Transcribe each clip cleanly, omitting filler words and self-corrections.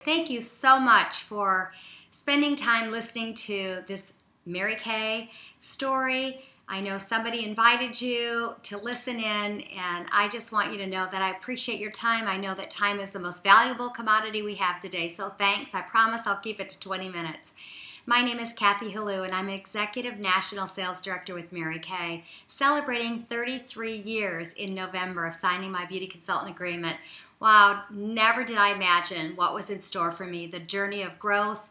Thank you so much for spending time listening to this Mary Kay story. I know somebody invited you to listen in, and I just want you to know that I appreciate your time. I know that time is the most valuable commodity we have today, so thanks. I promise I'll keep it to 20 minutes. My name is Kathy Helou, and I'm an Executive National Sales Director with Mary Kay, celebrating 33 years in November of signing my beauty consultant agreement. Wow, never did I imagine what was in store for me, the journey of growth,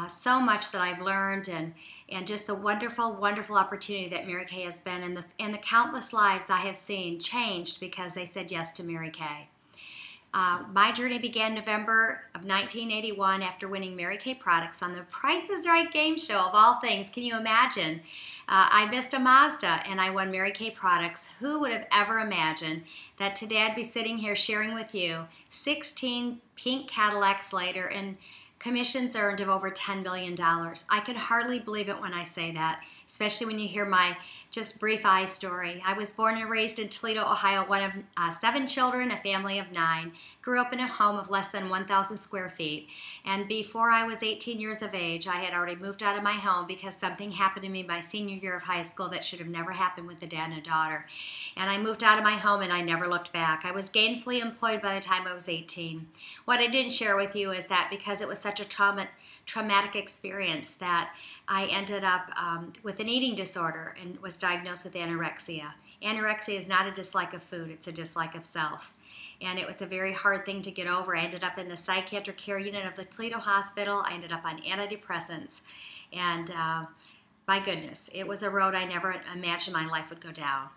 so much that I've learned, and just the wonderful, wonderful opportunity that Mary Kay has been, and the countless lives I have seen changed because they said yes to Mary Kay. My journey began November of 1981 after winning Mary Kay products on the Price is Right game show, of all things. Can you imagine? I missed a Mazda and I won Mary Kay products. Who would have ever imagined that today I'd be sitting here sharing with you 16 pink Cadillacs later and commissions earned of over $10 billion. I can hardly believe it when I say that, especially when you hear my just brief eye story. I was born and raised in Toledo, Ohio, one of 7 children, a family of 9. Grew up in a home of less than 1,000 square feet. And before I was 18 years of age, I had already moved out of my home because something happened to me my senior year of high school that should have never happened with a dad and a daughter. And I moved out of my home and I never looked back. I was gainfully employed by the time I was 18. What I didn't share with you is that because it was such a traumatic experience that I ended up with an eating disorder and was diagnosed with anorexia. Anorexia is not a dislike of food, it's a dislike of self. And it was a very hard thing to get over. I ended up in the psychiatric care unit of the Toledo Hospital. I ended up on antidepressants. And my goodness, it was a road I never imagined my life would go down.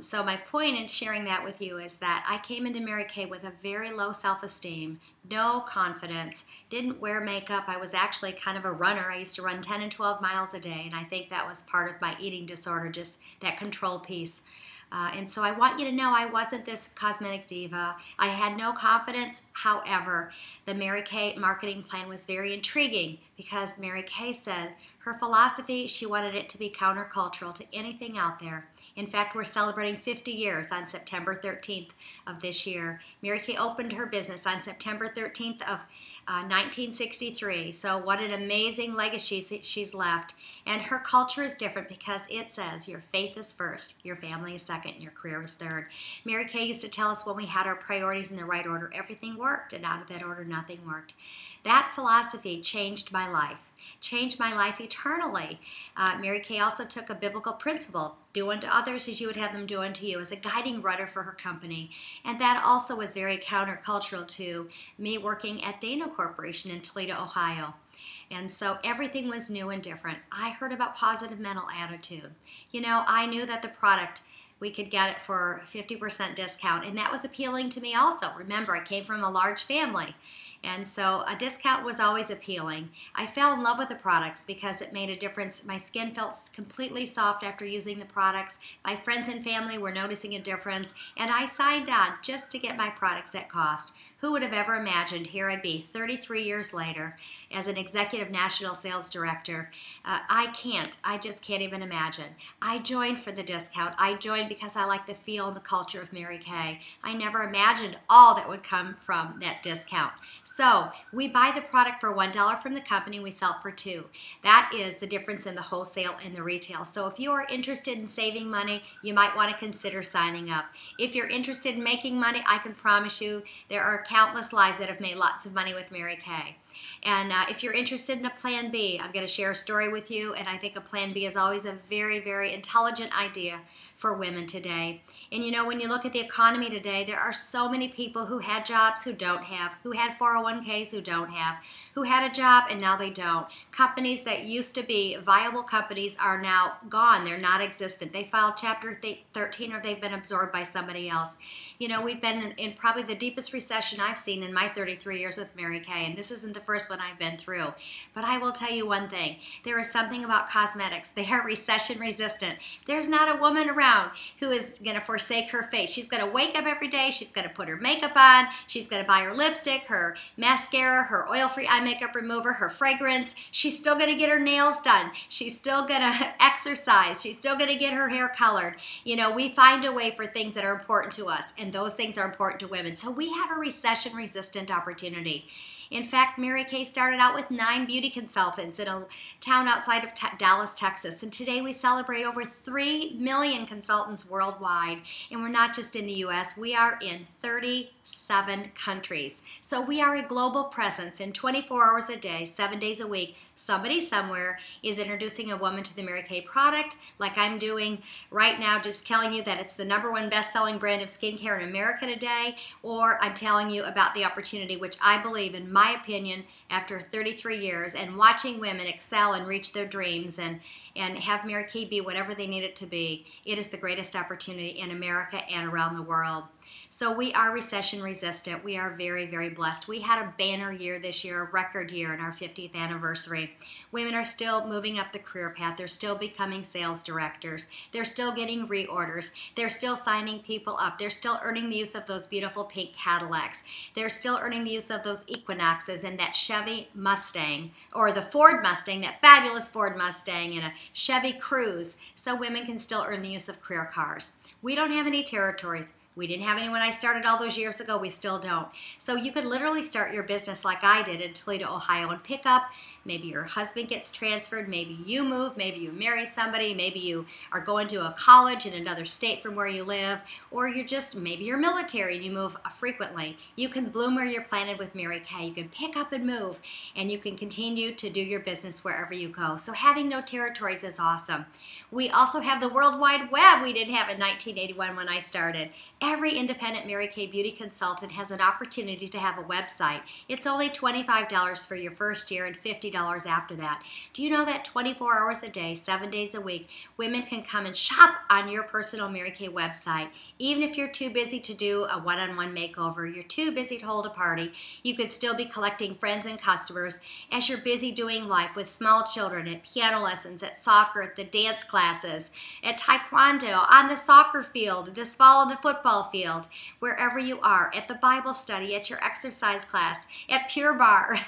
So my point in sharing that with you is that I came into Mary Kay with a very low self-esteem, no confidence, didn't wear makeup. I was actually kind of a runner. I used to run 10 and 12 miles a day, and I think that was part of my eating disorder, just that control piece. And so I want you to know I wasn't this cosmetic diva. I had no confidence. However, the Mary Kay marketing plan was very intriguing because Mary Kay said her philosophy, she wanted it to be countercultural to anything out there. In fact, we're celebrating 50 years on September 13th of this year. Mary Kay opened her business on September 13th of 1963. So what an amazing legacy she's left. And her culture is different because it says your faith is first, your family is second, and your career is third. Mary Kay used to tell us when we had our priorities in the right order, everything worked, and out of that order, nothing worked. That philosophy changed my life eternally. Mary Kay also took a biblical principle, do unto others as you would have them do unto you, as a guiding rudder for her company. And that also was very countercultural to me working at Dana Corporation in Toledo, Ohio. And so everything was new and different. I heard about positive mental attitude. You know, I knew that the product, we could get it for 50% discount, and that was appealing to me also. Remember, I came from a large family. And so a discount was always appealing. I fell in love with the products because it made a difference. My skin felt completely soft after using the products. My friends and family were noticing a difference. And I signed on just to get my products at cost. Who would have ever imagined here I'd be 33 years later as an Executive National Sales Director. I just can't even imagine. I joined for the discount. I joined because I like the feel and the culture of Mary Kay. I never imagined all that would come from that discount. So we buy the product for $1 from the company, we sell it for $2. That is the difference in the wholesale and the retail. So if you are interested in saving money, you might want to consider signing up. If you're interested in making money, I can promise you there are countless lives that have made lots of money with Mary Kay. And if you're interested in a plan B, I'm going to share a story with you, and I think a plan B is always a very, very intelligent idea for women today. And you know, when you look at the economy today, there are so many people who had jobs who don't have, who had 401ks who don't have, who had a job and now they don't. Companies that used to be viable companies are now gone. They're not existent. They filed Chapter 13 or they've been absorbed by somebody else. You know, we've been in probably the deepest recession I've seen in my 33 years with Mary Kay, and this isn't the first one I've been through. But I will tell you one thing. There is something about cosmetics. They are recession resistant. There's not a woman around who is going to forsake her face. She's going to wake up every day. She's going to put her makeup on. She's going to buy her lipstick, her mascara, her oil-free eye makeup remover, her fragrance. She's still going to get her nails done. She's still going to exercise. She's still going to get her hair colored. You know, we find a way for things that are important to us, and those things are important to women. So we have a recession-resistant opportunity. In fact, Mary Kay started out with 9 beauty consultants in a town outside of Dallas, Texas. And today we celebrate over 3 million consultants worldwide. And we're not just in the U.S., we are in 37 countries. So we are a global presence in 24 hours a day, 7 days a week. Somebody somewhere is introducing a woman to the Mary Kay product, like I'm doing right now, just telling you that it's the #1 best-selling brand of skincare in America today, or I'm telling you about the opportunity, which I believe, in my opinion, after 33 years and watching women excel and reach their dreams and have Mary Kay be whatever they need it to be, it is the greatest opportunity in America and around the world. So we are recession resistant. We are very, very blessed. We had a banner year this year, a record year in our 50th anniversary. Women are still moving up the career path. They're still becoming sales directors. They're still getting reorders. They're still signing people up. They're still earning the use of those beautiful pink Cadillacs. They're still earning the use of those Equinoxes and that Chevy Mustang, or the Ford Mustang, that fabulous Ford Mustang, and a Chevy Cruze, so women can still earn the use of career cars. We don't have any territories. We didn't have any when I started all those years ago. We still don't. So you could literally start your business like I did in Toledo, Ohio, and pick up. Maybe your husband gets transferred. Maybe you move. Maybe you marry somebody. Maybe you are going to a college in another state from where you live. Or maybe you're military and you move frequently. You can bloom where you're planted with Mary Kay. You can pick up and move, and you can continue to do your business wherever you go. So having no territories is awesome. We also have the World Wide Web we didn't have in 1981 when I started. Every independent Mary Kay beauty consultant has an opportunity to have a website. It's only $25 for your first year and $50 after that. Do you know that 24 hours a day, 7 days a week, women can come and shop on your personal Mary Kay website? Even if you're too busy to do a one-on-one makeover, you're too busy to hold a party, you could still be collecting friends and customers as you're busy doing life with small children, at piano lessons, at soccer, at the dance classes, at taekwondo, on the soccer field, this fall on the football field, wherever you are, at the Bible study, at your exercise class, at Pure Barre,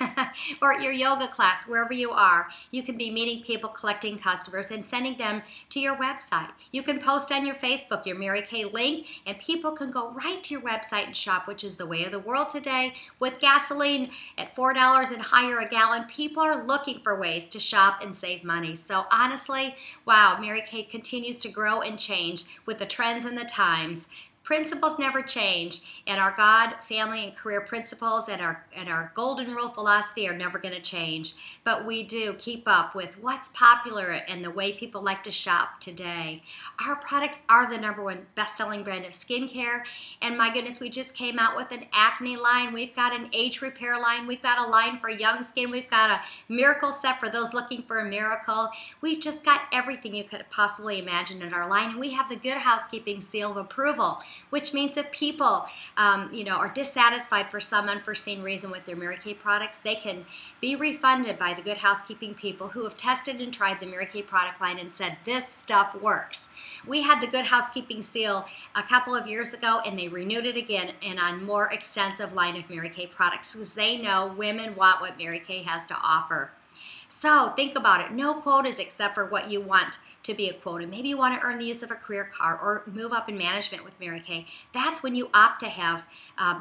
or at your yoga class, wherever you are, you can be meeting people, collecting customers, and sending them to your website. You can post on your Facebook your Mary Kay link, and people can go right to your website and shop, which is the way of the world today. With gasoline at $4 and higher a gallon, people are looking for ways to shop and save money. So honestly, wow, Mary Kay continues to grow and change with the trends and the times. Principles never change, and our God, family, and career principles and our golden rule philosophy are never going to change. But we do keep up with what's popular and the way people like to shop today. Our products are the #1 best-selling brand of skincare, and my goodness, we just came out with an acne line. We've got an age repair line. We've got a line for young skin. We've got a miracle set for those looking for a miracle. We've just got everything you could possibly imagine in our line, and we have the Good Housekeeping seal of approval, which means if people are dissatisfied for some unforeseen reason with their Mary Kay products, they can be refunded by the Good Housekeeping people who have tested and tried the Mary Kay product line and said this stuff works. We had the Good Housekeeping seal a couple of years ago, and they renewed it again and on more extensive line of Mary Kay products because they know women want what Mary Kay has to offer. So think about it. No quotas except for what you want to be a quota. Maybe you want to earn the use of a career car or move up in management with Mary Kay. That's when you opt to have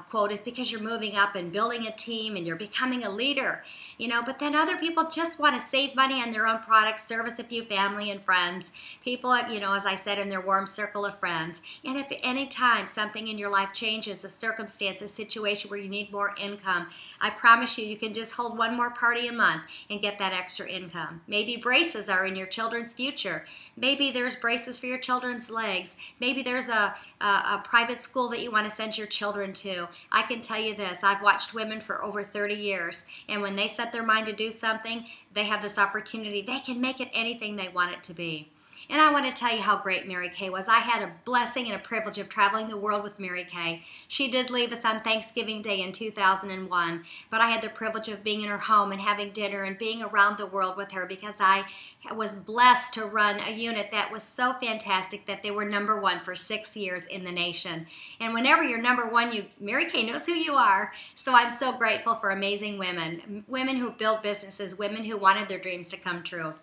quotas because you're moving up and building a team and you're becoming a leader. But then other people just want to save money on their own products, service a few family and friends, people, as I said, in their warm circle of friends. And if at any time something in your life changes, a circumstance, a situation where you need more income, I promise you can just hold one more party a month and get that extra income. Maybe braces are in your children's future. Maybe there's braces for your children's legs. Maybe there's a private school that you want to send your children to. I can tell you this, I've watched women for over 30 years, and when they set their mind to do something, they have this opportunity. They can make it anything they want it to be. And I want to tell you how great Mary Kay was. I had a blessing and a privilege of traveling the world with Mary Kay. She did leave us on Thanksgiving Day in 2001, but I had the privilege of being in her home and having dinner and being around the world with her because I was blessed to run a unit that was so fantastic that they were #1 for 6 years in the nation. And whenever you're #1, Mary Kay knows who you are. So I'm so grateful for amazing women, women who build businesses, women who wanted their dreams to come true.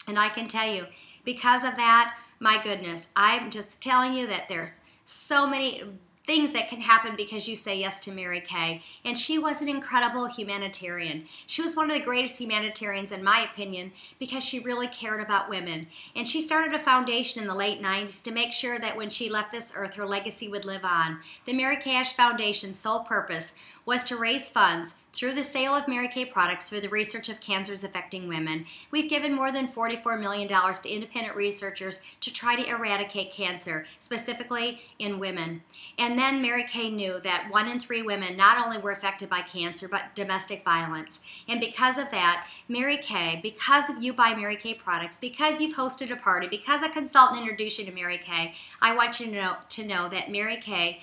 And I can tell you, because of that, my goodness, I'm just telling you that there's so many things that can happen because you say yes to Mary Kay. And she was an incredible humanitarian. She was one of the greatest humanitarians, in my opinion, because she really cared about women. And she started a foundation in the late 90s to make sure that when she left this earth, her legacy would live on. The Mary Kay Ash Foundation's sole purpose was to raise funds through the sale of Mary Kay products for the research of cancers affecting women. We've given more than $44 million to independent researchers to try to eradicate cancer, specifically in women. And then Mary Kay knew that 1 in 3 women not only were affected by cancer, but domestic violence. And because of that, Mary Kay, because you buy Mary Kay products, because you've hosted a party, because a consultant introduced you to Mary Kay, I want you to know that Mary Kay,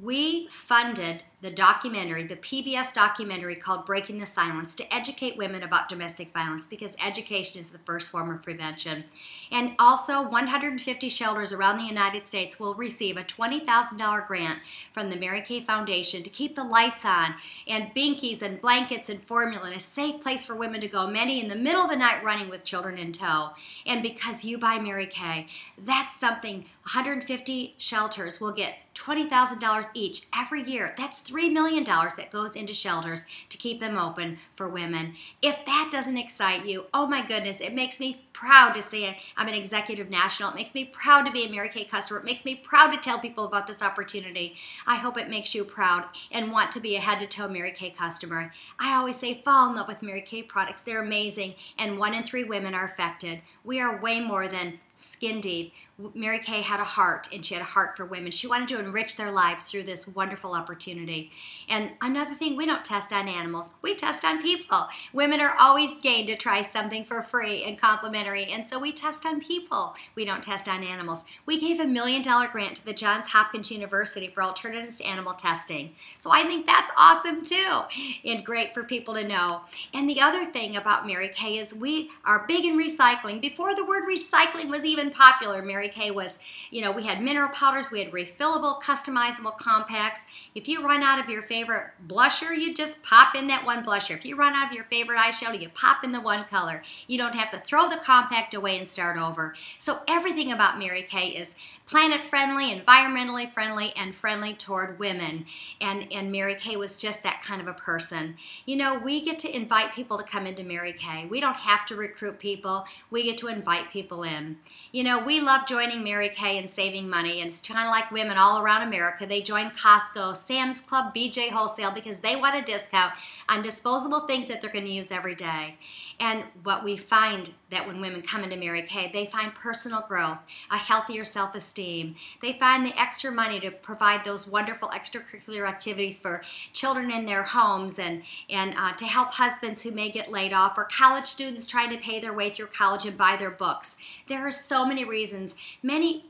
we funded the documentary, the PBS documentary called Breaking the Silence, to educate women about domestic violence, because education is the first form of prevention. And also 150 shelters around the United States will receive a $20,000 grant from the Mary Kay Foundation to keep the lights on, and binkies and blankets and formula, and a safe place for women to go, many in the middle of the night running with children in tow. And because you buy Mary Kay, that's something. 150 shelters will get $20,000 each every year. That's $3 million that goes into shelters to keep them open for women. If that doesn't excite you, oh my goodness, it makes me proud to say I'm an executive national. It makes me proud to be a Mary Kay customer. It makes me proud to tell people about this opportunity. I hope it makes you proud and want to be a head-to-toe Mary Kay customer. I always say fall in love with Mary Kay products. They're amazing, and 1 in 3 women are affected. We are way more than skin deep. Mary Kay had a heart, and she had a heart for women. She wanted to enrich their lives through this wonderful opportunity. And another thing, we don't test on animals. We test on people. Women are always game to try something for free and complimentary, and so we test on people. We don't test on animals. We gave a $1 million grant to the Johns Hopkins University for alternatives to animal testing. So I think that's awesome too, and great for people to know. And the other thing about Mary Kay is we are big in recycling. Before the word recycling was even popular, Mary Kay was, we had mineral powders, we had refillable, customizable compacts. If you run out of your favorite blusher, you just pop in that one blusher. If you run out of your favorite eyeshadow, you pop in the one color. You don't have to throw the compact away and start over. So everything about Mary Kay is planet friendly, environmentally friendly, and friendly toward women. And Mary Kay was just that kind of a person. We get to invite people to come into Mary Kay. We don't have to recruit people. We get to invite people in. We love joining Mary Kay and saving money. And it's kind of like women all around America. They join Costco, Sam's Club, BJ Wholesale because they want a discount on disposable things that they're going to use every day. And what we find that when women come into Mary Kay, they find personal growth, a healthier self-esteem. They find the extra money to provide those wonderful extracurricular activities for children in their homes, and to help husbands who may get laid off, or college students trying to pay their way through college and buy their books. There are so many reasons. Many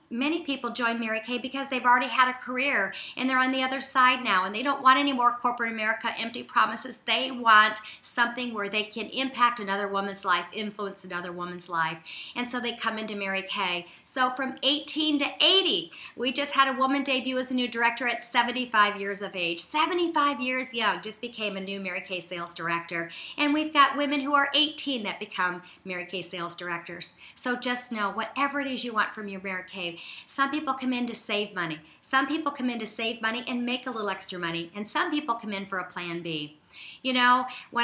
people join Mary Kay because they've already had a career and they're on the other side now, and they don't want any more corporate America, empty promises. They want something where they can impact another woman's life, influence another woman's life. And so they come into Mary Kay. So from 18 to 80, we just had a woman debut as a new director at 75 years of age. 75 years young, just became a new Mary Kay sales director. And we've got women who are 18 that become Mary Kay sales directors. So just know, whatever it is you want from your Mary Kay, some people come in to save money. Some people come in to save money and make a little extra money. And some people come in for a plan B. When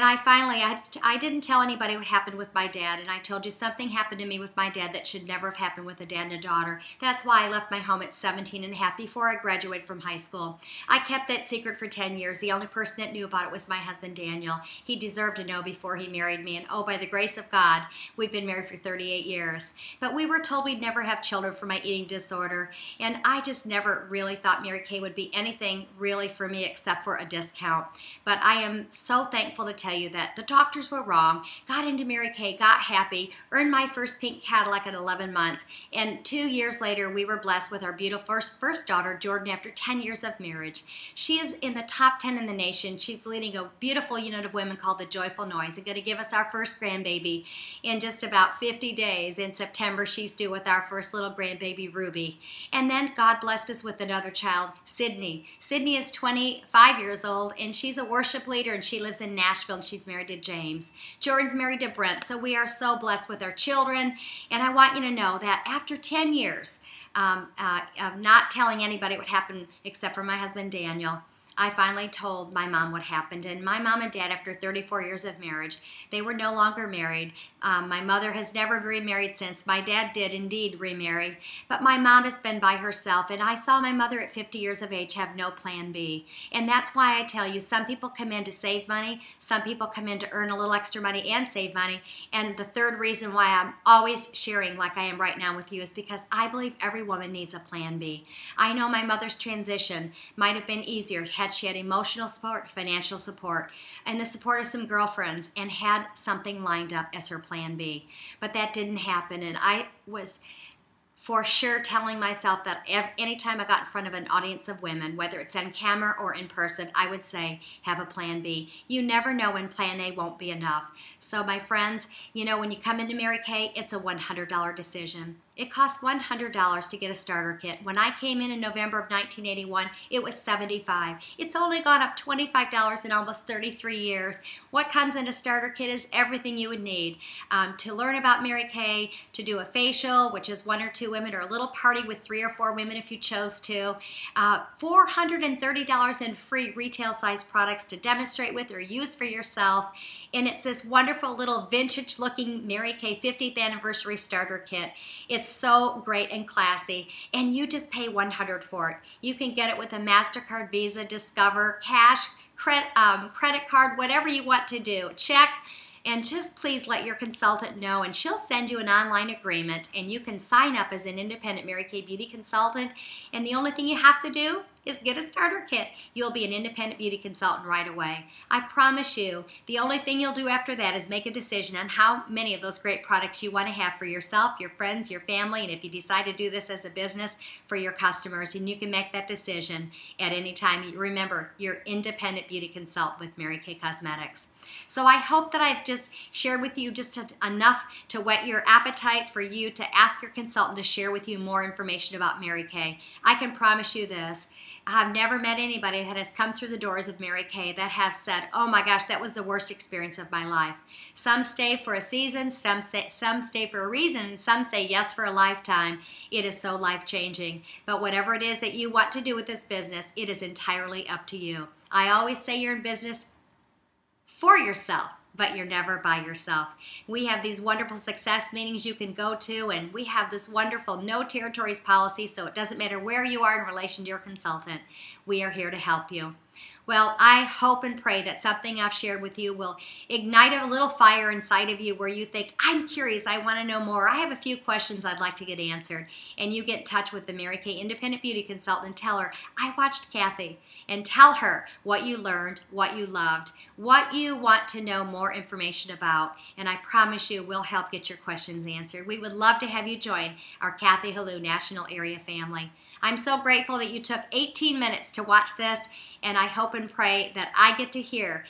I didn't tell anybody what happened with my dad, and I told you something happened to me with my dad that should never have happened with a dad and a daughter. That's why I left my home at 17 and a half before I graduated from high school. I kept that secret for 10 years. The only person that knew about it was my husband, Daniel. He deserved to know before he married me, and oh, by the grace of God, we've been married for 38 years. But we were told we'd never have children for my eating disorder, and I just never really thought Mary Kay would be anything really for me except for a discount. But I am so thankful to tell you that the doctors were wrong. Got into Mary Kay, got happy, earned my first pink Cadillac at 11 months, and 2 years later we were blessed with our beautiful first daughter, Jordan, after 10 years of marriage. She is in the top 10 in the nation. She's leading a beautiful unit of women called the Joyful Noise. They're going to give us our first grandbaby in just about 50 days. In September, she's due with our first little grandbaby, Ruby. And then God blessed us with another child, Sydney. Sydney is 25 years old, and she's a worship leader, and she lives in Nashville, and she's married to James. Jordan's married to Brent, so we are so blessed with our children. And I want you to know that after 10 years of not telling anybody what happened except for my husband Daniel, I finally told my mom what happened. And my mom and dad, after 34 years of marriage, they were no longer married. My mother has never remarried since. My dad did indeed remarry. But my mom has been by herself. And I saw my mother at 50 years of age have no plan B. And that's why I tell you, some people come in to save money. Some people come in to earn a little extra money and save money. And the third reason why I'm always sharing like I am right now with you is because I believe every woman needs a plan B. I know my mother's transition might have been easier had she had emotional support, financial support, and the support of some girlfriends, and had something lined up as her plan B. But that didn't happen, and I was for sure telling myself that anytime I got in front of an audience of women, whether it's on camera or in person, I would say, have a plan B. You never know when plan A won't be enough. So my friends, you know, when you come into Mary Kay, it's a $100 decision. It costs $100 to get a starter kit. When I came in November of 1981, it was $75. It's only gone up $25 in almost 33 years. What comes in a starter kit is everything you would need to learn about Mary Kay, to do a facial, which is 1 or 2 women, or a little party with 3 or 4 women if you chose to. $430 in free retail size products to demonstrate with or use for yourself. And it's this wonderful little vintage looking Mary Kay 50th anniversary starter kit. It's so great and classy, and you just pay $100 for it. You can get it with a MasterCard, Visa, Discover, cash, credit card, whatever you want to do. Check. And just please let your consultant know, and she'll send you an online agreement, and you can sign up as an independent Mary Kay beauty consultant. And the only thing you have to do is get a starter kit. You'll be an independent beauty consultant right away. I promise you, the only thing you'll do after that is make a decision on how many of those great products you want to have for yourself, your friends, your family, and if you decide to do this as a business, for your customers. And you can make that decision at any time. Remember, you're independent beauty consultant with Mary Kay Cosmetics. So I hope that I've just shared with you just enough to whet your appetite for you to ask your consultant to share with you more information about Mary Kay. I can promise you this. I've never met anybody that has come through the doors of Mary Kay that has said, oh my gosh, that was the worst experience of my life. Some stay for a season, some stay for a reason, and some say yes for a lifetime. It is so life-changing. But whatever it is that you want to do with this business, it is entirely up to you. I always say you're in business for yourself, but you're never by yourself. We have these wonderful success meetings you can go to, and we have this wonderful no territories policy, so it doesn't matter where you are in relation to your consultant. We are here to help you. Well, I hope and pray that something I've shared with you will ignite a little fire inside of you where you think, I'm curious, I want to know more. I have a few questions I'd like to get answered. And you get in touch with the Mary Kay Independent Beauty Consultant and tell her, I watched Kathy. And tell her what you learned, what you loved, what you want to know more information about. And I promise you, we'll help get your questions answered. We would love to have you join our Kathy Helou National Area family. I'm so grateful that you took 18 minutes to watch this, and I hope and pray that I get to hear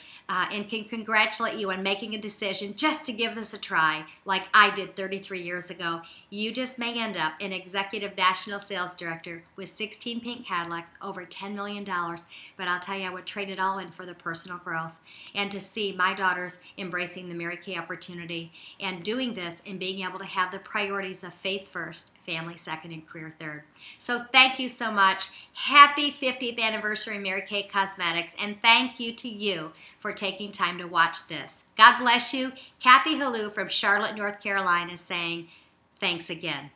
and can congratulate you on making a decision just to give this a try like I did 33 years ago. You just may end up an executive national sales director with 16 pink Cadillacs, over $10 million, but I'll tell you, I would trade it all in for the personal growth and to see my daughters embracing the Mary Kay opportunity and doing this and being able to have the priorities of faith first, family second, and career third. So thank you so much. Happy 50th anniversary Mary Kay Cosmetics, and thank you to you for taking time to watch this. God bless you. Kathy Helou from Charlotte, North Carolina saying thanks again.